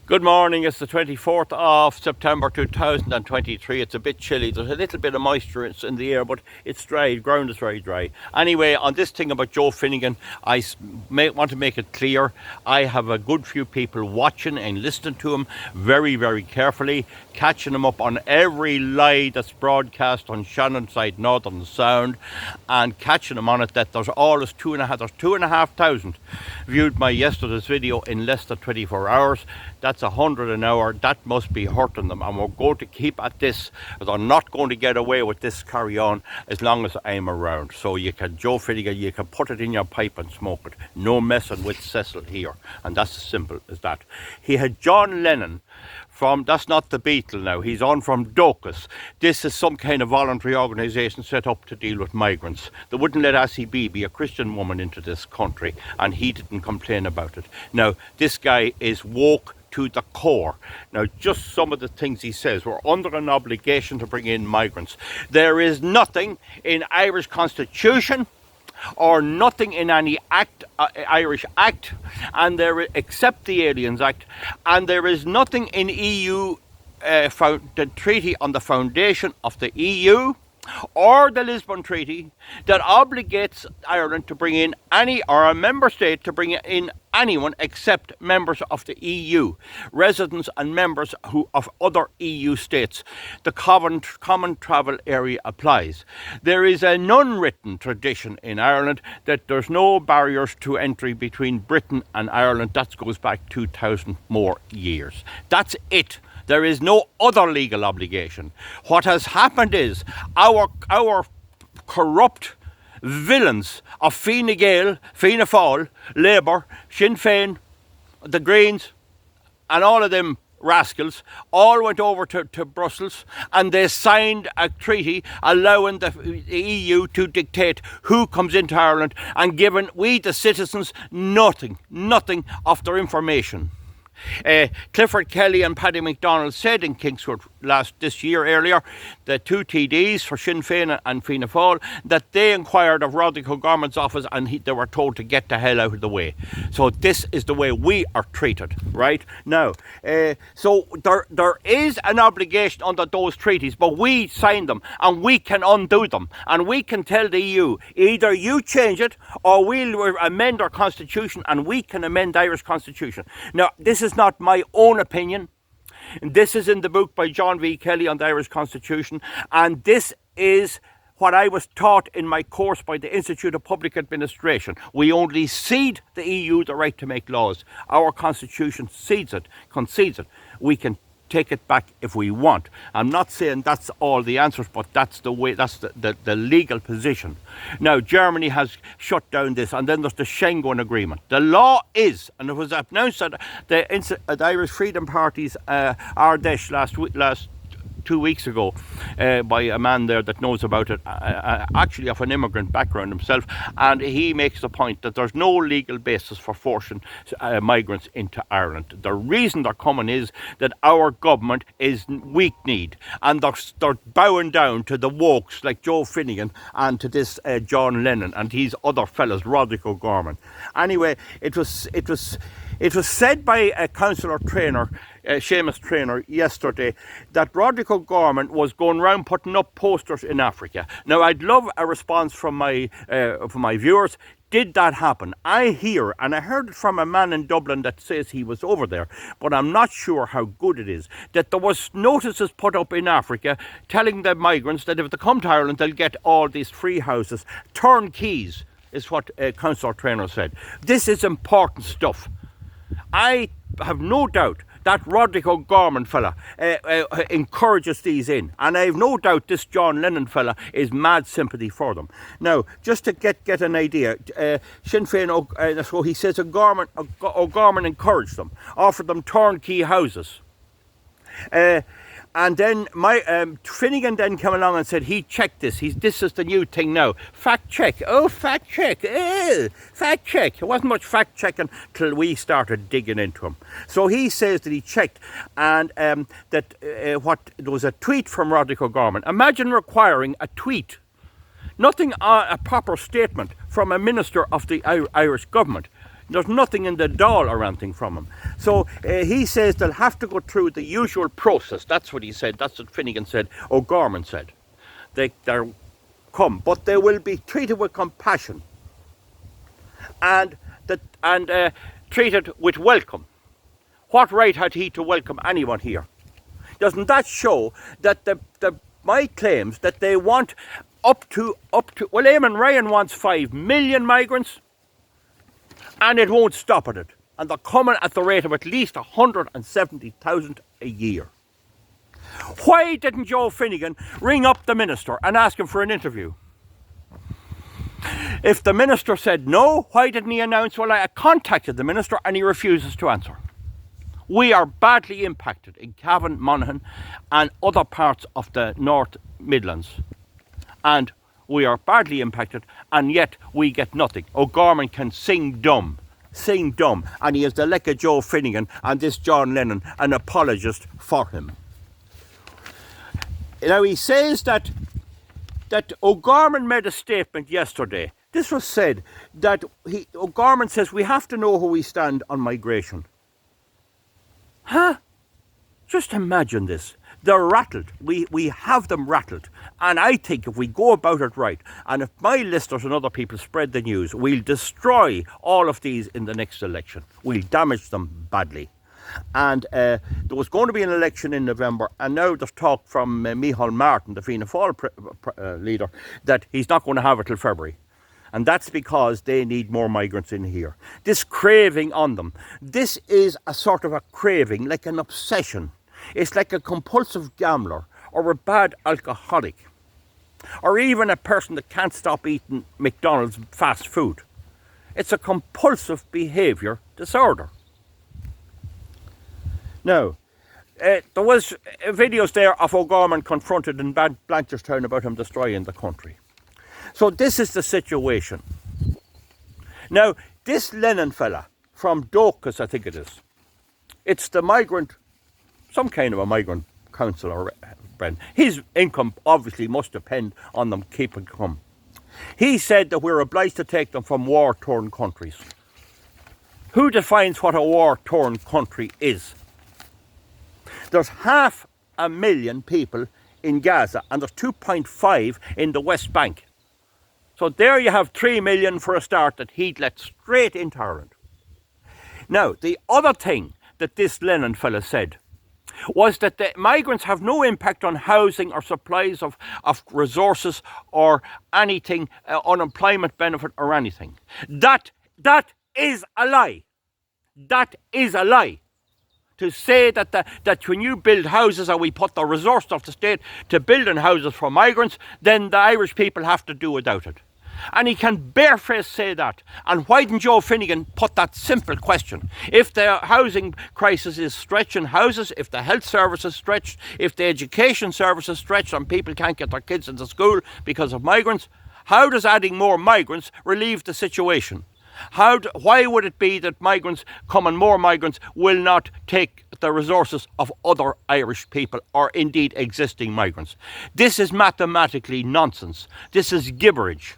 Good morning, it's the 24th of September 2023. It's a bit chilly, there's a little bit of moisture in the air, but it's dry, the ground is very dry. Anyway, on this thing about Joe Finnigan, I want to make it clear, I have a good few people watching and listening to him very, very carefully, catching him up on every lie that's broadcast on Shannon Side Northern Sound, and catching him on it that there's always 2,500 viewed my yesterday's video in less than 24 hours. That's 100 an hour. That must be hurting them, and we're going to keep at this. They're not going to get away with this carry on as long as I'm around. So you can, Joe Finnigan, you can put it in your pipe and smoke it. No messing with Cecil here, and that's as simple as that. He had John Lennon from, that's not the Beatle now, he's on from Docus. This is some kind of voluntary organisation set up to deal with migrants. They wouldn't let ACB be a Christian woman into this country, and he didn't complain about it. Now, this guy is woke to the core. Now, just some of the things he says. We're under an obligation to bring in migrants. There is nothing in Irish Constitution or nothing in any act, Irish Act, and except the Aliens Act, and there is nothing in EU, the Treaty on the Foundation of the EU, or the Lisbon Treaty, that obligates Ireland to bring in or a member state to bring in anyone except members of the EU, residents and members of other EU states. The common travel area applies. There is an unwritten tradition in Ireland that there's no barriers to entry between Britain and Ireland. That goes back 2,000 more years. That's it. There is no other legal obligation. What has happened is our corrupt villains of Fine Gael, Fianna Fáil, Labour, Sinn Féin, the Greens, and all of them rascals all went over to Brussels, and they signed a treaty allowing the EU to dictate who comes into Ireland and giving we the citizens nothing of their information. Clifford Kelly and Paddy McDonald said in Kingscourt this year earlier, the two TDs for Sinn Féin and Fianna Fáil, that they inquired of Roderick O'Gorman's office and they were told to get the hell out of the way. So this is the way we are treated, right? Now, so there is an obligation under those treaties, but we signed them and we can undo them, and we can tell the EU, either you change it or we'll amend our constitution, and we can amend the Irish constitution. Now, this is not my own opinion. This is in the book by John V. Kelly on the Irish Constitution, and this is what I was taught in my course by the Institute of Public Administration. We only cede the EU the right to make laws. Our Constitution concedes it. We can take it back if we want. I'm not saying that's all the answers, but that's the way, that's the legal position. Now, Germany has shut down this, and then there's the Schengen Agreement. The law is, and it was announced at the Irish Freedom Party's Ardèche last 2 weeks ago by a man there that knows about it, actually of an immigrant background himself, and he makes the point that there's no legal basis for forcing migrants into Ireland. The reason they're coming is that our government is weak-kneed, and they're bowing down to the wokes like Joe Finnigan and to this John Lennon and these other fellas, Roderick O'Gorman. Anyway, it was said by a councillor trainer, Seamus Trainer, yesterday, that Roderick O'Gorman was going around putting up posters in Africa. Now, I'd love a response from my viewers. Did that happen? I hear, and I heard it from a man in Dublin that says he was over there, but I'm not sure how good it is, that there was notices put up in Africa telling the migrants that if they come to Ireland, they'll get all these free houses. Turnkeys is what Councillor Trainer said. This is important stuff. I have no doubt that Roderick O'Gorman fella encourages these in, and I have no doubt this John Lennon fella is mad sympathy for them. Now, just to get an idea, Sinn Féin, so he says O'Gorman encouraged them, offered them turnkey houses. And then Finnigan then came along and said he checked this. This is the new thing now. Fact check. Oh, fact check. Fact check. It wasn't much fact checking till we started digging into him. So he says that he checked, and that there was a tweet from Roderick O'Gorman. Imagine requiring a tweet, nothing a proper statement from a minister of the Irish government. There's nothing in the Dáil or anything from him. So he says they'll have to go through the usual process. That's what he said. That's what Finnigan said. O'Gorman said. They'll come, but they will be treated with compassion and treated with welcome. What right had he to welcome anyone here? Doesn't that show that my claims that they want up to well, Eamon Ryan wants 5 million migrants, and it won't stop at it. And they're coming at the rate of at least 170,000 a year. Why didn't Joe Finnigan ring up the minister and ask him for an interview? If the minister said no, why didn't he announce, well, I contacted the minister and he refuses to answer? We are badly impacted in Cavan, Monaghan and other parts of the North Midlands. And we are badly impacted, and yet we get nothing. O'Gorman can sing dumb, and he has the like of Joe Finnigan and this John Lennon, an apologist for him. Now he says that O'Gorman made a statement yesterday. This was said that O'Gorman says we have to know where we stand on migration. Huh? Just imagine this. They're rattled. We have them rattled. And I think if we go about it right, and if my listeners and other people spread the news, we'll destroy all of these in the next election. We'll damage them badly. And there was going to be an election in November, and now there's talk from Micheál Martin, the Fianna Fáil leader, that he's not going to have it till February. And that's because they need more migrants in here. This craving on them, this is a sort of a craving, like an obsession. It's like a compulsive gambler or a bad alcoholic or even a person that can't stop eating McDonald's fast food. It's a compulsive behaviour disorder. Now, there was videos there of O'Gorman confronted in Blanchardstown about him destroying the country. So this is the situation. Now, this Lennon fella from Docus, I think it is, it's the migrant, some kind of a migrant councillor, Bren. His income obviously must depend on them keeping come. He said that we're obliged to take them from war-torn countries. Who defines what a war-torn country is? There's 500,000 people in Gaza and there's 2.5 in the West Bank. So there you have 3 million for a start that he'd let straight into Ireland. Now, the other thing that this Lennon fella said was that the migrants have no impact on housing or supplies of resources or anything, unemployment benefit or anything. That is a lie. That is a lie. To say that when you build houses or we put the resources of the state to building houses for migrants, then the Irish people have to do without it. And he can barefaced say that. And why didn't Joe Finnigan put that simple question? If the housing crisis is stretching houses, if the health service is stretched, if the education service is stretched and people can't get their kids into school because of migrants, how does adding more migrants relieve the situation? Why would it be that more migrants will not take the resources of other Irish people or indeed existing migrants? This is mathematically nonsense. This is gibberish.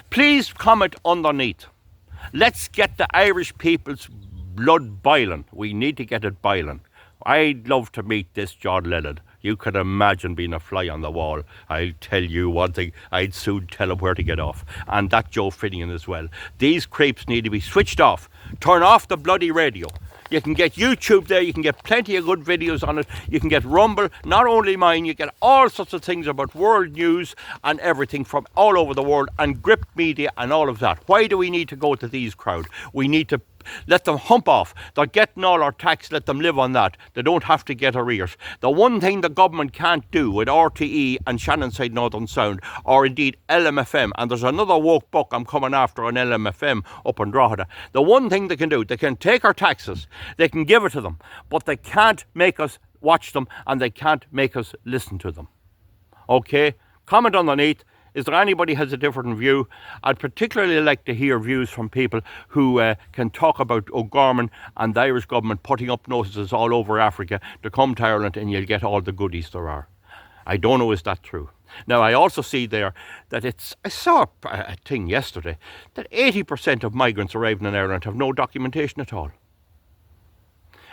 Please comment underneath. Let's get the Irish people's blood boiling. We need to get it boiling. I'd love to meet this John Lennon. You could imagine being a fly on the wall. I'll tell you one thing, I'd soon tell him where to get off. And that Joe Finnigan as well. These creeps need to be switched off. Turn off the bloody radio. You can get YouTube there, you can get plenty of good videos on it. You can get Rumble, not only mine, you get all sorts of things about world news and everything from all over the world and grip media and all of that. Why do we need to go to these crowd? We need to let them hump off. They're getting all our tax, let them live on that. They don't have to get arrears. The one thing the government can't do with RTE and Shannonside Northern Sound, or indeed LMFM, and there's another woke buck I'm coming after on LMFM up in Drogheda. The one thing they can do, they can take our taxes, they can give it to them, but they can't make us watch them and they can't make us listen to them. Okay? Comment underneath. Is there anybody has a different view? I'd particularly like to hear views from people who can talk about O'Gorman and the Irish government putting up notices all over Africa to come to Ireland and you'll get all the goodies there are. I don't know, is that true? Now, I also see there that I saw a thing yesterday that 80% of migrants arriving in Ireland have no documentation at all.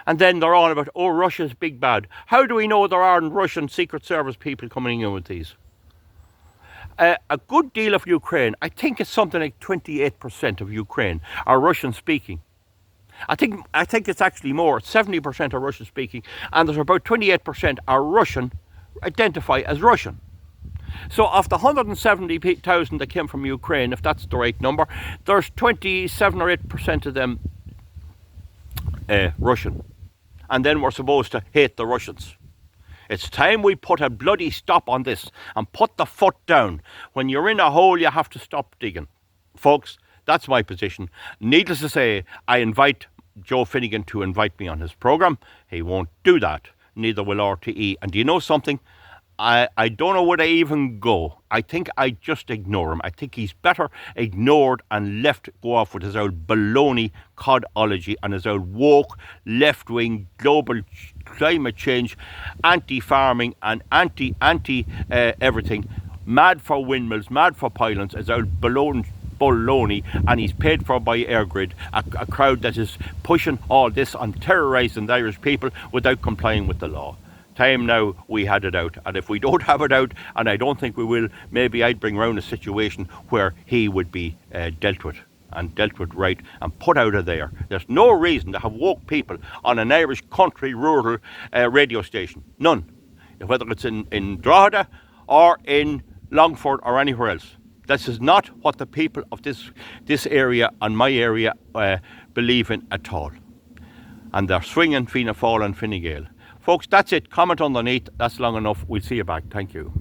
And then they're on about, oh, Russia's big bad. How do we know there aren't Russian Secret Service people coming in with these? A good deal of Ukraine, I think it's something like 28% of Ukraine are Russian speaking. I think it's actually more. 70% are Russian speaking, and there's about 28% are Russian, identify as Russian. So of the 170,000 that came from Ukraine, if that's the right number, there's 27 or 8% of them Russian. And then we're supposed to hate the Russians. It's time we put a bloody stop on this and put the foot down. When you're in a hole, you have to stop digging. Folks, that's my position. Needless to say, I invite Joe Finnigan to invite me on his programme. He won't do that. Neither will RTE. And do you know something? I don't know where they even go. I think I just ignore him. I think he's better ignored and left go off with his old baloney codology and his old woke left-wing global climate change, anti-farming and anti everything. Mad for windmills, mad for pylons, his old baloney, and he's paid for by Airgrid, a crowd that is pushing all this on terrorising the Irish people without complying with the law. Time now we had it out, and if we don't have it out, and I don't think we will, maybe I'd bring round a situation where he would be dealt with right and put out of there. There's no reason to have woke people on an Irish country rural radio station. None. Whether it's in Drogheda or in Longford or anywhere else. This is not what the people of this area and my area believe in at all. And they're swinging Fianna Fáil and Fine Gael. Folks, that's it. Comment underneath. That's long enough. We'll see you back. Thank you.